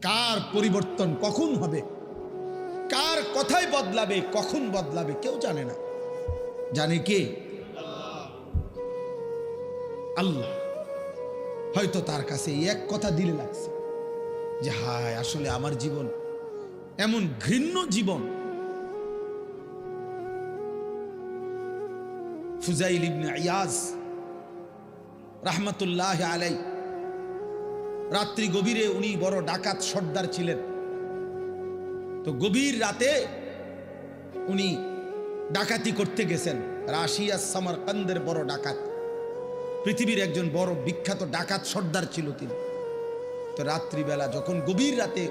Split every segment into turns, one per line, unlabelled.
কার পরিবর্তন কখন হবে, কার কথাই বদলাবে, কখন বদলাবে কেউ জানে না। জানে কে? আল্লাহ। হয়তো তার কাছে এক কথা দিলে লাগছে যে হায় আসলে আমার জীবন এমন ঘৃণ্য জীবন। ফুজাইল ইবনে ইয়াজ রাহমাতুল্লাহ আলাই, রাত্রি গভীরে উনি বড় ডাকাত সর্দার ছিলেন। তো গভীর রাতে উনি ডাকাতি করতে গেছেন। রাশিয়া সামারকান্দের বড় ডাকাত, পৃথিবীর একজন বড় বিখ্যাত ডাকাত সর্দার ছিল তিনি। তো রাত্রিবেলা যখন গভীর রাতে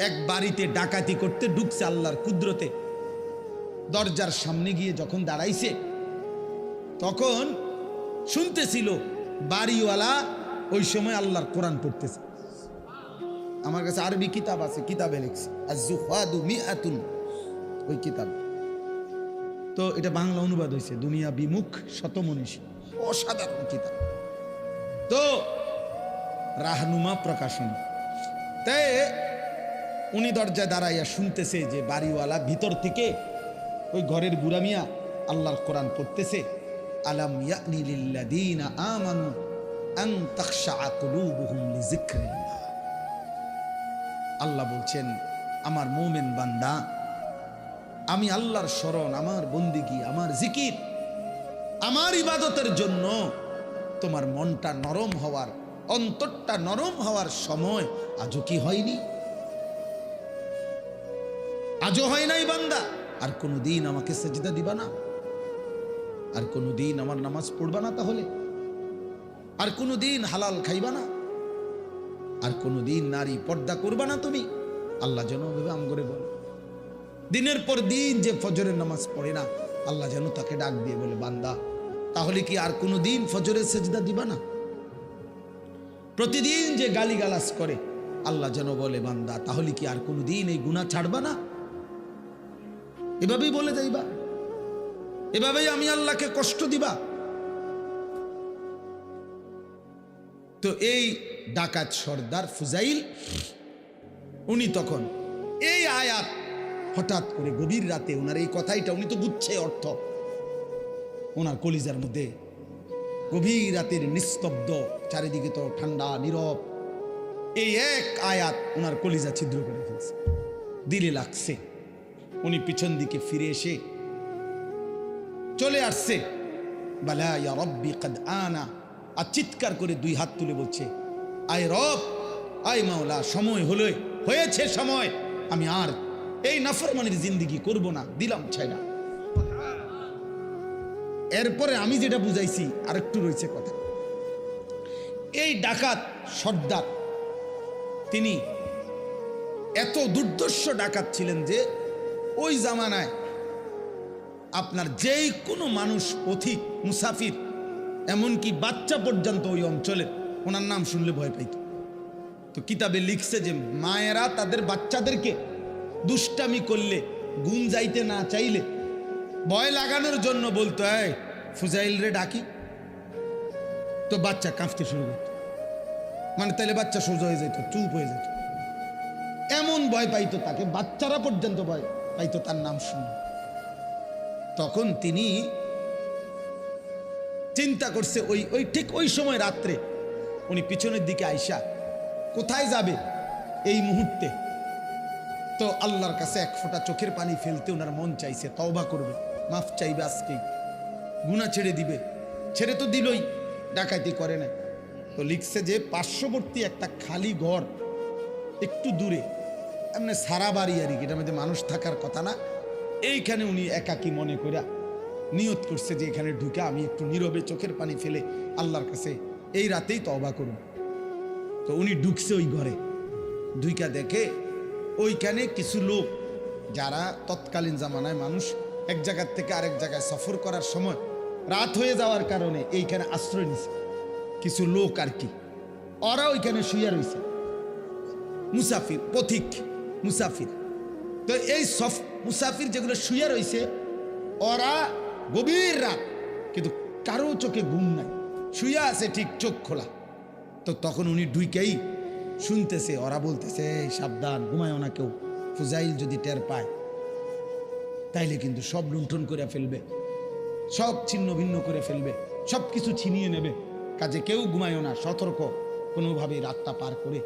এক বাড়িতে ডাকাতি করতে ঢুকছে আল্লাহর কুদরতে, দরজার সামনে গিয়ে যখন দাঁড়াইছে তখন শুনতেছিল বাড়িওয়ালা ওই সময় আল্লাহর কোরআন পড়তেছে। আমার কাছে আরবি কিতাব আছে, কিতাবে লিখছে আজ-জুহাদু মিআতুন, ওই কিতাব। তো এটা বাংলা অনুবাদ হয়েছে দুনিয়া বিমুখ শতমনীষী, অসাধারণ কিতাব। তো রাহনুমা প্রকাশন। তাই উনি দরজায় দাঁড়াইয়া শুনতেছে যে বাড়িওয়ালা ভিতর থেকে ওই ঘরের বুড়া মিয়া আল্লাহর কোরআন পড়তেছে। আলাম ইয়ানি লিল্লাযীনা আমানু আন তাখশা কুলুবুহুম লিযিকরিল্লাহ। আল্লাহ বলছেন, আমার মুমিন বান্দা, আমি আল্লাহর শরণ, আমার বন্দিগি, আমার জিকির, আমার ইবাদতের জন্য তোমার মনটা নরম হওয়ার, অন্তরটা নরম হওয়ার সময় আজও কি হয়নি? আজও হয় নাই বান্দা? আর কোনদিন আমাকে সেজদা দিবা না? আর কোনদিন আমার নামাজ পড়বা না? তাহলে আর কোনদিন হালাল খাইবা না? আর কোনদিন নারী পর্দা করবা না তুমি? আল্লাহ যেন ভেবে আম করে বলে, দিনের পর দিন যে ফজরের নামাজ পড়ে না, আল্লাহ যেন তাকে ডাক দিয়ে বলে, বান্দা তাহলে কি আর কোনদিন ফজরের সেজদা দিবা না? প্রতিদিন যে গালিগালাজ করে, আল্লাহ যেন বলে, বান্দা তাহলে কি আর কোনদিন এই গুনাহ ছাড়বা না? এভাবেই বলে যাইবা, এভাবেই আমি আল্লাহকে কষ্ট দিবা। তো এই ডাকাত সর্দার ফুজাইল, উনি তখন এই আয়াত হঠাৎ করে গভীর রাতে ওনার এই কথাইটা, উনি তো বুঝছে অর্থ, ওনার কলিজার মধ্যে গভীর রাতের নিস্তব্ধ, চারিদিকে তো ঠান্ডা নীরব, এই এক আয়াত ওনার কলিজা ছিদ্র করে ফেলছে, দিলে লাগছে। উনি পিছন দিকে ফিরে এসে চলে আসছে, বালা ইয়া রব্বি কদ আনা, আর চিৎকার করে দুই হাত তুলে বলছে, আয় রব, আয় মাওলা, সময় হলো, হয়েছে সময়, আমি আর এই নাফরমানির জিন্দেগি করব না, দিলাম ছাইড়া। এরপরে আমি যেটা বুঝাইছি আরেকটু রয়েছে কথা। এই ডাকাত সর্দার তিনি এত দুর্ধর্ষ ডাকাত ছিলেন যে ওই জামানায় আপনার যেই কোনো মানুষ, পথিক, মুসাফির, এমনকি বাচ্চা পর্যন্ত ওই অঞ্চলে ওনার নাম শুনলে ভয় পাইত। তো কিতাবে লিখছে যে মায়েরা তাদের বাচ্চাদেরকে দুষ্টামি করলে, গুম যাইতে না চাইলে ভয় লাগানোর জন্য বলতো, এই ফুজাইল রে ডাকি, তো বাচ্চা কাঁপতে শুরু করত। মানে তাইলে বাচ্চা সোজা হয়ে যেত, চুপ হয়ে যেত, এমন ভয় পাইতো তাকে, বাচ্চারা পর্যন্ত ভয় পাইতো তার নাম শুনে। তখন তিনি চিন্তা করছে, ওই ঠিক ওই সময় রাত্রে উনি পিছনের দিকে আইসা কোথায় যাবে এই মুহূর্তে, তো আল্লাহর কাছে এক ফোঁটা চোখের পানি ফেলতে ওনার মন চাইছে, তওবা করবে, মাফ চাইবে, আজকেই গুনাহ ছেড়ে দিবে। ছেড়ে তো দিলই, ডাকাতি করে না। তো লিখছে যে পার্শ্ববর্তী একটা খালি ঘর একটু দূরে, এমনি সারা বাড়ি আর কি, এটার মধ্যে মানুষ থাকার কথা না, এইখানে উনি একাকী মনে করে নিয়ত করছে যে এখানে ঢুকে আমি একটু নীরবে চোখের পানি ফেলে আল্লাহর কাছে এই রাতেই তওবা করব। তো উনি ঢুকছে ওই ঘরে, ঢুইকা দেখে ওইখানে কিছু লোক, যারা তৎকালীন জামানায় মানুষ এক জায়গার থেকে আরেক জায়গায় সফর করার সময় রাত হয়ে যাওয়ার কারণে এইখানে আশ্রয় নিছে কিছু লোক আর কি, ওরা ওইখানে শুয়ে রয়েছে, মুসাফির, পথিক মুসাফির। তো এই মুসাফির যেগুলো শুয়ে রয়েছে, ওরা গভীর রাত, কিন্তু কারো চোখে ঘুম নাই, শুয়ে আছে ঠিক চোখ খোলা। তো তখন উনি ঢুকেই শুনতেছে, ওরা বলতেছে এই সাবধান, ঘুমায়ও না কেউ, ফুজাইল যদি টের পায় তাইলে কিন্তু সব লুণ্ঠন করে ফেলবে, সব ছিন্ন ভিন্ন করে ফেলবে, সব কিছু ছিনিয়ে নেবে, কাজে কেউ ঘুমায়ও না, সতর্ক, কোনোভাবেই রাতটা পার করে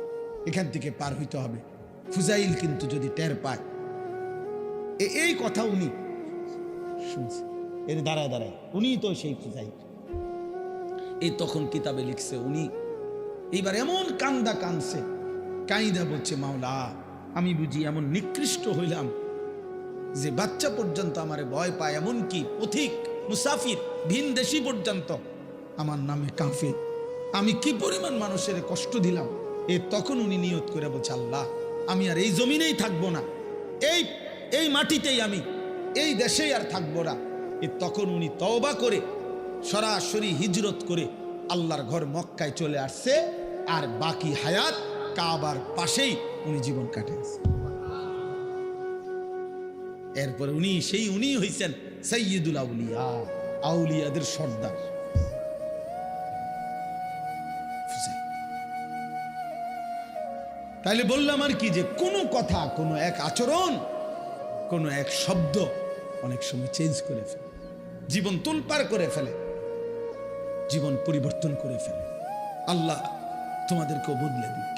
এখান থেকে পার হইতে হবে। ফুজাইল কিন্তু যদি টের পায়, এই কথা উনি শুনছে, এর দাঁড়ায় দাঁড়ায় উনি তো সেই ফুজাইল। এই তখন কিতাবে লিখছে উনি এইবার এমন কান্দা কানছে, কাইদা বলছে মাওলা আমি বুঝি এমন নিকৃষ্ট হইলাম যে বাচ্চা পর্যন্ত আমারে ভয় পায়, এমনকি পথিক মুসাফির ভিন দেশি পর্যন্ত আমার নামে কাঁপে, আমি কি পরিমাণ মানুষের কষ্ট দিলাম। তখন উনি নিয়ত করে বলছে আল্লাহ আমি আর এই জমিনেই থাকবো না, এই মাটিতেই আমি এই দেশেই আর থাকবো না। তখন উনি তওবা করে সরাসরি হিজরত করে আল্লাহর ঘর মক্কায় চলে আসছে, আর বাকি হায়াত কাবার পাশেই উনি জীবন কাটাইছে। এরপরে উনি হইছেন সাইয়্যিদুল আউলিয়া, আউলিয়াদের সর্দার। তাইলে বললাম আর কি যে কোনো কথা, কোনো এক আচরণ, কোনো এক শব্দ অনেক সময় চেঞ্জ করে ফেলে, জীবন তোলপাড় করে ফেলে, জীবন পরিবর্তন করে ফেলে। আল্লাহ তোমাদেরকেও বদলে দিক।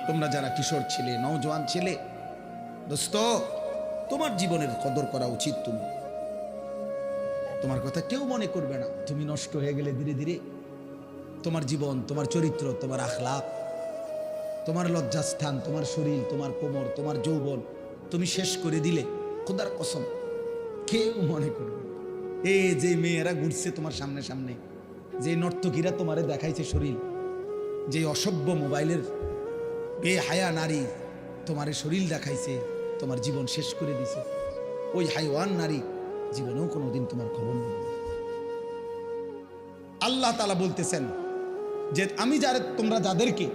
তোমরা যারা কিশোর ছেলে, নওজোয়ান ছেলে, দোস্ত তোমার জীবনের কদর করা উচিত। তোমার কথা কেউ মনে করবে না, তুমি নষ্ট হয়ে গেলে ধীরে ধীরে তোমার জীবন, তোমার চরিত্র, তোমার আখলাক, তোমার লজ্জাস্থান, তোমার শরীর, তোমার কোমর, তোমার যৌবন তুমি শেষ করে দিলে খোদার কসম কেউ মনে করবে না। এই যে মেয়েরা ঘুরছে তোমার সামনে সামনে, যে নর্তকীরা তোমারে দেখাইছে শরীর, যে অসভ্য মোবাইলের বেহায়া নারী তোমারে শরীর দেখাইছে, তোমার জীবন শেষ করে দিছে, ওই হাইওয়ান নারী জীবনেও কোনোদিন তোমার খবর নেবে না। আল্লাহ তাআলা বলতেছেন যে আমি তোমরা যাদেরকে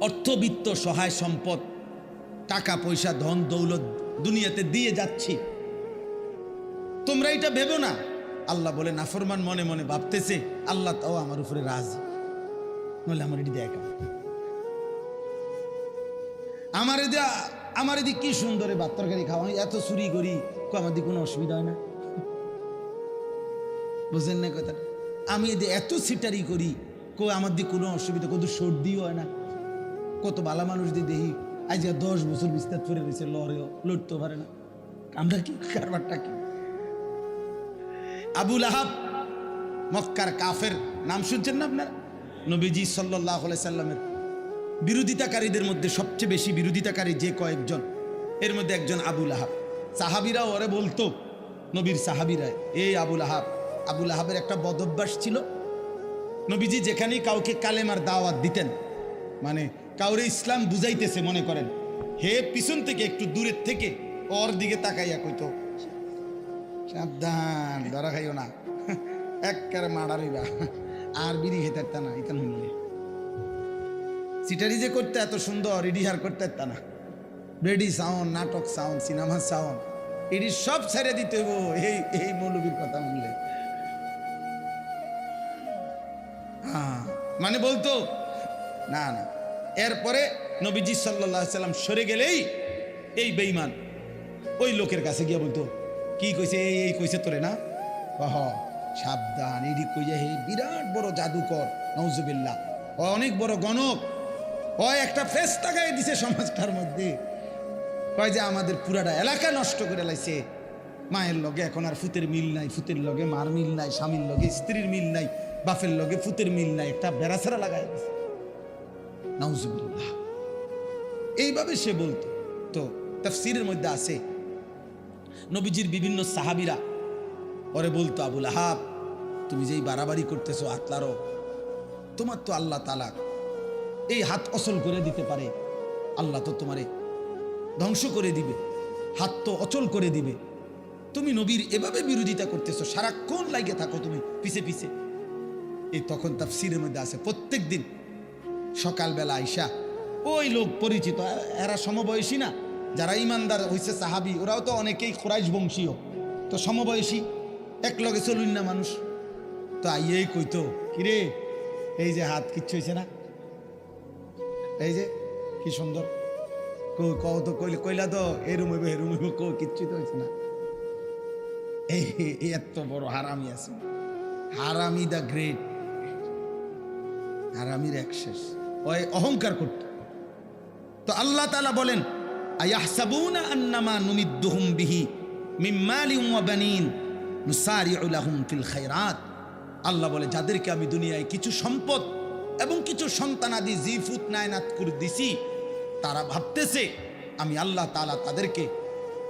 অর্থবিত্ত, সহায় সম্পদ, টাকা পয়সা, ধন দৌলত দুনিয়াতে দিয়ে যাচ্ছি, তোমরা এটা ভেবো না। আল্লাহ বলে নাফরমান মনে মনে ভাবতেছে আল্লাহ তাও আমার উপরে রাজি, নইলে আমার এটি দেখা, আমার এদিকে কি সুন্দরে ভাত তরকারি খাওয়া, এত চুরি করি, আমার দিকে কোনো অসুবিধা হয় না, বুঝেন না কথাটা? আমি এত সিটারি করি, আমার দিকে কোনো অসুবিধা, কত সর্দিও হয় না, কত ভালো মানুষ দিয়ে দেখি আজ 10 বছর বিস্তার করে রয়েছে, লড়েও লড়তেও পারে না, আমরা কি কারবারটা কি? আবু লাহাব মক্কার কাফের, নাম শুনছেন না আপনারা? নবীজি সাল্লাল্লাহু আলাইহি সাল্লামের বিরোধিতাকারীদের মধ্যে সবচেয়ে বেশি বিরোধিতাকারী যে কয়েকজন, এর মধ্যে একজন আবু লাহাব। সাহাবীরা ওরে বলতো, নবীর সাহাবীরা, এই আবু লাহাব। আবু লাহাবের একটা বদঅভ্যাস ছিল, নবীজি যেখানেই কাউকে কালেমার দাওয়াত দিতেন, মানে কাউরে ইসলাম বুঝাইতেছে মনে করেন, হে পিছন থেকে একটু দূরের থেকে ওর দিকে তাকাইয়া কইতো সাবধান, ধরা খাইও না, একবারে মারারিবা, আর বিড়ি খেতে না, ইতান হইলে সিটারি যে করতে এত সুন্দর, রিডিহার করতে না, বেডি সাউন্ড, নাটক সাউন্ড, সিনেমা সাউন্ড, এটি সব ছেড়ে দিতে হইব এই মৌলবীর কথা শুনলে। হ্যাঁ, মানে বলতো না না। এরপরে নবীজি সাল্লাল্লাহু আলাইহি সাল্লাম সরে গেলেই এই বেঈমান ওই লোকের কাছে গিয়ে বলতো, কি কইছে, এই কইছে তোরে না, কহ সাবধান, এডি কইয়া হে বিরাট বড় জাদুকর, নাউজুবিল্লাহ, ও অনেক বড় গণক, ও একটা ফেরেশতা গায়ে দিছে সমাজটার মধ্যে, কয় যে আমাদের পুরাটা এলাকা নষ্ট করে লাইছে, মায়ের লগে এখন আর ফুতের মিল নাই, ফুতের লগে মার মিল নাই, স্বামীর লগে স্ত্রীর মিল নাই, বাপের লগে ফুতের মিল নাই, একটা বেড়াছাড়া লাগাই দিছে, নাউজুবিল্লাহ। এইভাবে সে বলতো। তো তাফসীরের মধ্যে আছে নবীজির বিভিন্ন সাহাবীরা ওরে বলতো, আবু লাহাব তুমি যেই বাড়াবাড়ি করতেছো আতলারও, তোমার তো আল্লাহ তাআলা এই হাত অচল করে দিতে পারে, আল্লাহ তো তোমারে ধ্বংস করে দিবে, হাত তো অচল করে দিবে, তুমি নবীর এভাবে বিরোধিতা করতেছো, সারাক্ষণ লাগে থাকো তুমি পিছে পিছে। এই তখন তাফসীরের মধ্যে আছে প্রত্যেক দিন সকালবেলা আইসা ওই লোক পরিচিত, এরা সমবয়সী না, যারা ইমানদার হয়েছে সাহাবী, ওরাও তো অনেকেই কুরাইশ বংশীয়, তো সমবয়সী, এক লগে চলুন না মানুষ, তো আইয়েই কইতো, কিরে এই যে হাত কিচ্ছু হয়েছে না, এই যে কি সুন্দর কত কইলা তো এরুম হইব এরুম হইব কিচ্ছু তো হয়েছে না। এই এত বড় হারামি আছে, হারামি দা গ্রেট, হারামির এক শেষ, ওই অহংকার করত। তো আল্লাহ তাআলা বলেন আয়াহসাবুনা আন্নামা নুমিদ্দুহুম বিহি মিন মালিন ওয়া বানিন নুসারিউ লাহুম ফিল খায়রাত। আল্লাহ বলে যাদেরকে আমি দুনিয়ায় কিছু সম্পদ এবং কিছু সন্তানাদি জিফুত নায়নাত করে দিছি, তারা ভাবতেছে আমি আল্লাহ তাআলা তাদেরকে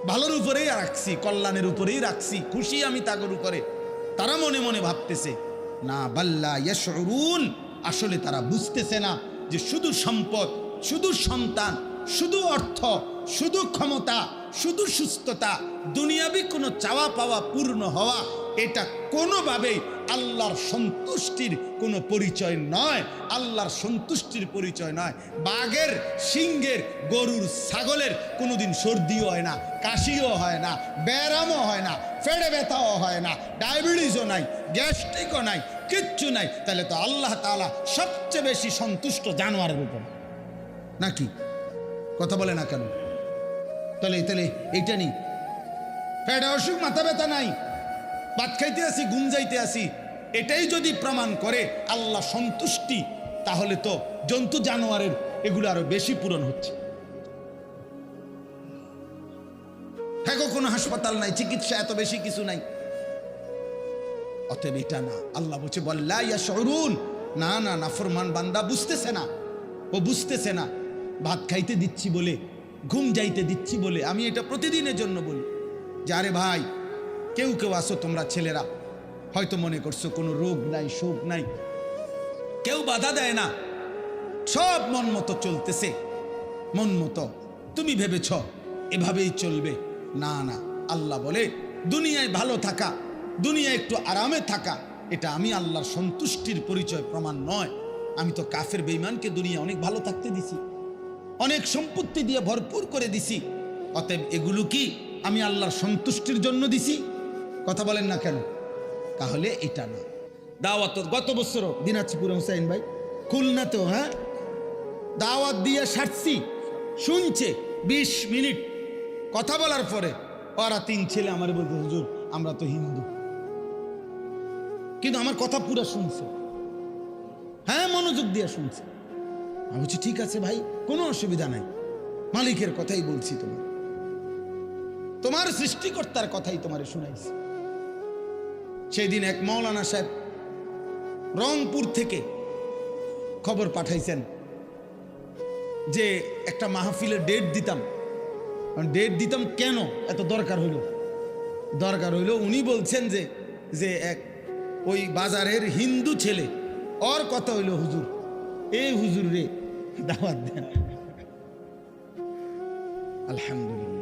ভালোর উপরেই রাখছি, কল্যাণের উপরেই রাখছি, খুশি আমি তাদের উপরে। তারা মনে মনে ভাবতেছে না, বাল্লা ইয়াশউরুন, আসলে তারা বুঝতেছে না যে শুধু সম্পদ, শুধু সন্তান, শুধু অর্থ, শুধু ক্ষমতা, শুধু সুস্থতা, দুনিয়াবি কোনো চাওয়া পাওয়া পূর্ণ হওয়া, এটা কোনোভাবেই আল্লাহর সন্তুষ্টির কোনো পরিচয় নয়। আল্লাহর সন্তুষ্টির পরিচয় নয়। বাঘের, সিংহের, গরুর, ছাগলের কোনোদিন সর্দিও হয় না, কাশিও হয় না, ব্যায়ামও হয় না, পেটে ব্যথাও হয় না, ডায়াবেটিসও নাই, গ্যাস্ট্রিকও নাই, কিচ্ছু নাই। তাহলে তো আল্লাহ তাআলা সবচেয়ে বেশি সন্তুষ্ট জানোয়ারের উপর, নাকি? কথা বলে না কেন? তাহলে এইটা নেই, পেটে অসুখ, মাথা ব্যথা নাই, ভাত খাইতে আসি, ঘুম যাইতে আসি, এটাই যদি প্রমাণ করে আল্লাহ সন্তুষ্টি, তাহলে তো জন্তু জানোয়ারের এগুলো আরো বেশি পূরণ হচ্ছে। হ্যাঁ, কোনো হাসপাতাল নাই, চিকিৎসা এত বেশি কিছু নাই। অতএব এটা না, আল্লাহ বলছে বল্লা ইয়াশউরুন, না না, নাফরমান বান্দা বুঝতেছে না, ও বুঝতেছে না। ভাত খাইতে দিচ্ছি বলে, ঘুম যাইতে দিচ্ছি বলে আমি এটা প্রতিদিনের জন্য বলি যে আরে ভাই, কেউ কেউ আসো তোমরা ছেলেরা, হয়তো মনে করছো কোনো রোগ নাই, শোক নাই, কেউ বাধা দেয় না, সব মন মতো চলতেছে, মন মতো তুমি ভেবেছ এভাবেই চলবে। না না, আল্লাহ বলে দুনিয়ায় ভালো থাকা, দুনিয়ায় একটু আরামে থাকা, এটা আমি আল্লাহর সন্তুষ্টির পরিচয় প্রমাণ নয়। আমি তো কাফের বেঈমানকে দুনিয়া অনেক ভালো থাকতে দিছি, অনেক সম্পত্তি দিয়ে ভরপুর করে দিছি। অতএব এগুলো কি আমি আল্লাহর সন্তুষ্টির জন্য দিছি? কথা বলেন না কেন? তাহলে এটা না। দাওয়াত গত বছর দিনাজপুরে হুসাইন ভাই খুলনাতে, হ্যাঁ, দাওয়াত দিয়ে সারছি, শুনছে 20 মিনিট কথা বলার পরে ওরা 3 ছেলে আমার বলতে, হুজুর আমরা তো হিন্দু, কিন্তু আমার কথা পুরো শুনছে, হ্যাঁ, মনোযোগ দিয়ে শুনছে। আমি বলছি ঠিক আছে ভাই, কোনো অসুবিধা নাই, মালিকের কথাই বলছি, তোমার সৃষ্টিকর্তার কথাই তোমারে শুনাইছি। সেই দিন এক মৌলানা সাহেব রংপুর থেকে খবর পাঠাইছেন যে একটা মাহফিলের ডেট দিতাম কেন এত দরকার হইল, উনি বলছেন যে এক ওই বাজারের হিন্দু ছেলে, ওর কথা হইল হুজুর, এই হুজুর রে দাওয়াত দেন। আলহামদুলিল্লাহ।